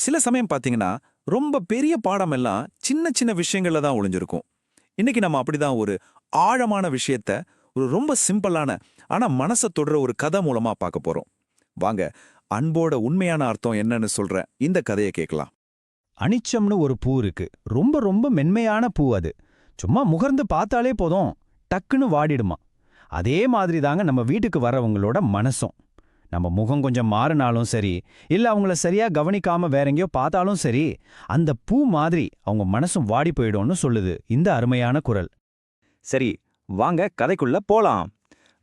சில சமயம் பாத்தீங்கன்னா ரொம்ப பெரிய பாடம் எல்லாம் சின்ன சின்ன விஷயங்கள்ல தான் ஒளிஞ்சிருக்கும். இன்னைக்கு நம்ம அப்படிதான் ஒரு ஆழமான விஷயத்த ஒரு ரொம்ப சிம்பிளான ஆனா மனசை தொடுற ஒரு கதை மூலமா பார்க்க போறோம். வாங்க, அன்போட உண்மையான அர்த்தம் என்னன்னு சொல்ற இந்த கதையை கேட்கலாம். அனிச்சம்னு ஒரு பூ இருக்கு. ரொம்ப ரொம்ப மென்மையான பூ அது. சும்மா முகர்ந்து பார்த்தாலே போதும், டக்குன்னு வாடிடுமா. அதே மாதிரி தாங்க நம்ம வீட்டுக்கு வர்றவங்களோட மனசும். நம்ம முகம் கொஞ்சம் மாறினாலும் சரி, இல்ல அவங்கள சரியா கவனிக்காம வேற எங்கேயோ பார்த்தாலும் சரி, அந்த பூ மாதிரி அவங்க மனசும் வாடி போயிடும்னு சொல்லுது இந்த அருமையான குரல். சரி, வாங்க கதைக்குள்ள போலாம்.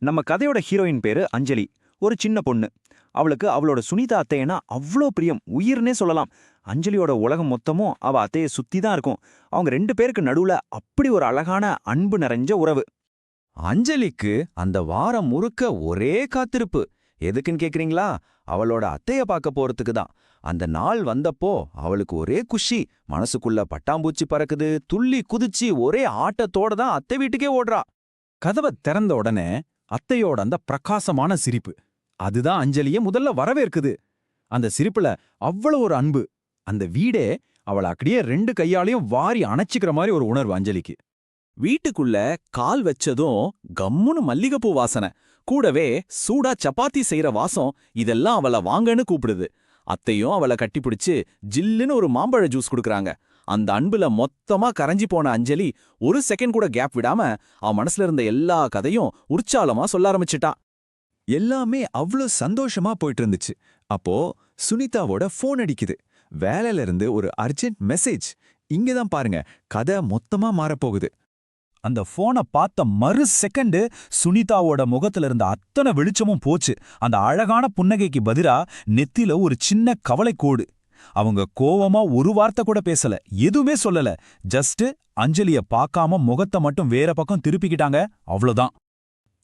நம்ம கதையோட ஹீரோயின் பேரு அஞ்சலி. ஒரு சின்ன பொண்ணு. அவளுக்கு அவளோட சுனிதா அத்தையனா அவ்வளோ பிரியம், உயிர்னே சொல்லலாம். அஞ்சலியோட உலகம் மொத்தமும் அவ அத்தையை சுத்தி தான் இருக்கும். அவங்க 2 பேருக்கு நடுவுல அப்படி ஒரு அழகான அன்பு நிறைஞ்ச உறவு. அஞ்சலிக்கு அந்த வாரம் முழுக்க ஒரே காத்திருப்பு. எதுக்குன்னு கேக்குறீங்களா? அவளோட அத்தைய பார்க்க போறதுக்கு தான். அந்த நாள் வந்தப்போ அவளுக்கு ஒரே குஷி. மனசுக்குள்ள பட்டாம்பூச்சி பறக்குது. துள்ளி குதிச்சு ஒரே ஆட்டத்தோட தான் அத்தை வீட்டுக்கே ஓடுறா. கதவை திறந்த உடனே அத்தையோட அந்த பிரகாசமான சிரிப்பு, அதுதான் அஞ்சலிய முதல்ல வரவேற்குது. அந்த சிரிப்புல அவ்வளவு ஒரு அன்பு. அந்த வீடே அவளை அப்படியே 2 கையாலையும் வாரி அணைச்சிக்கிற மாதிரி ஒரு உணர்வு அஞ்சலிக்கு. வீட்டுக்குள்ள கால் வச்சதும் கம்முன்னு மல்லிகைப்பூ வாசனை, கூடவே சூடா சப்பாத்தி செய்யற வாசம், இதெல்லாம் அவளை வாங்கன்னு கூப்பிடுது. அத்தையும் அவளை கட்டிப்பிடிச்சு ஜில்லுன்னு ஒரு மாம்பழ ஜூஸ் குடுக்கறாங்க. அந்த அன்புல மொத்தமா கரைஞ்சி போன அஞ்சலி ஒரு செகண்ட் கூட கேப் விடாம அவ மனசுல இருந்த எல்லா கதையும் உற்சாலமா சொல்ல ஆரம்பிச்சிட்டா. எல்லாமே அவ்ளோ சந்தோஷமா போயிட்டு இருந்துச்சு. அப்போ சுனிதாவோட ஃபோன் அடிக்குது. வேலையில இருந்து ஒரு அர்ஜென்ட் மெசேஜ். இங்கதான் பாருங்க, கதை மொத்தமா மாறப்போகுது. அந்த போனை பார்த்த மறு செகண்ட் சுனிதாவோட முகத்துல இருந்த அத்தனை வெளிச்சமும் போச்சு. அந்த அழகான புன்னகைக்கு பதிலா நெத்தில ஒரு சின்ன கவலை கோடு. அவங்க கோவமா ஒரு வார்த்தை கூட பேசல, எதுவுமே சொல்லல. ஜஸ்ட் அஞ்சலிய பார்க்காம முகத்தை மட்டும் வேற பக்கம் திருப்பிக்கிட்டாங்க, அவ்வளவுதான்.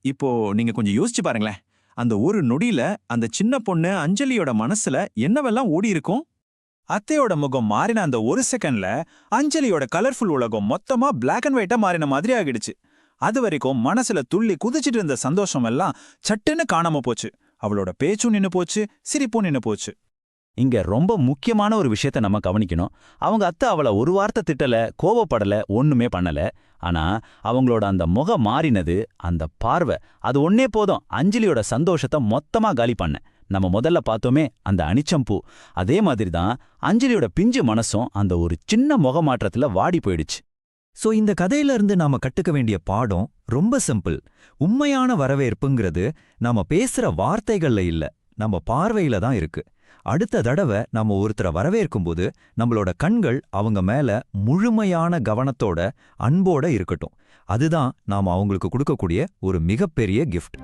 இப்போ நீங்க கொஞ்சம் யோசிச்சு பாருங்களேன். அந்த ஒரு நொடியில அந்த சின்ன பொண்ணு அஞ்சலியோட மனசுல என்னவெல்லாம் ஓடி இருக்கும். அத்தையோட முகம் மாறின அந்த ஒரு செகண்ட்ல அஞ்சலியோட கலர்ஃபுல் உலகம் மொத்தமா பிளாக் அண்ட் ஒயிட்டா மாறின மாதிரி ஆகிடுச்சு. அது வரைக்கும் மனசுல துள்ளி குதிச்சிட்டு இருந்த சந்தோஷம் எல்லாம் சட்டுன்னு காணாம போச்சு. அவளோட பேச்சும் நின்னு போச்சு, சிரிப்பும் நின்னு போச்சு. இங்க ரொம்ப முக்கியமான ஒரு விஷயத்த நம்ம கவனிக்கணும். அவங்க அத்தை அவளை ஒரு வார்த்தை திட்டல, கோவப்படல, ஒண்ணுமே பண்ணல. ஆனா அவங்களோட அந்த முகம் மாறினது, அந்த பார்வை, அது ஒன்னே போதும் அஞ்சலியோட சந்தோஷத்தை மொத்தமா காலி பண்ண. நம்ம முதல்ல பார்த்தோமே அந்த அனிச்சம்பூ, அதே மாதிரி தான் அஞ்சலியோட பிஞ்சு மனசும் அந்த ஒரு சின்ன முகமாற்றத்துல வாடி போயிடுச்சு. சோ இந்த கதையில இருந்து நாம கட்டுக்க வேண்டிய பாடம் ரொம்ப சிம்பிள். உண்மையான வரவேற்புங்கிறது நாம பேசுற வார்த்தைகள்ல இல்ல, நம்ம பார்வையில தான் இருக்கு. அடுத்த தடவை நாம ஒருத்தரை வரவேற்கும்போது நம்மளோட கண்கள் அவங்க மேல முழுமையான கவனத்தோட, அன்போட இருக்கட்டும். அதுதான் நாம அவங்களுக்கு கொடுக்கக்கூடிய ஒரு மிகப்பெரிய கிஃப்ட்.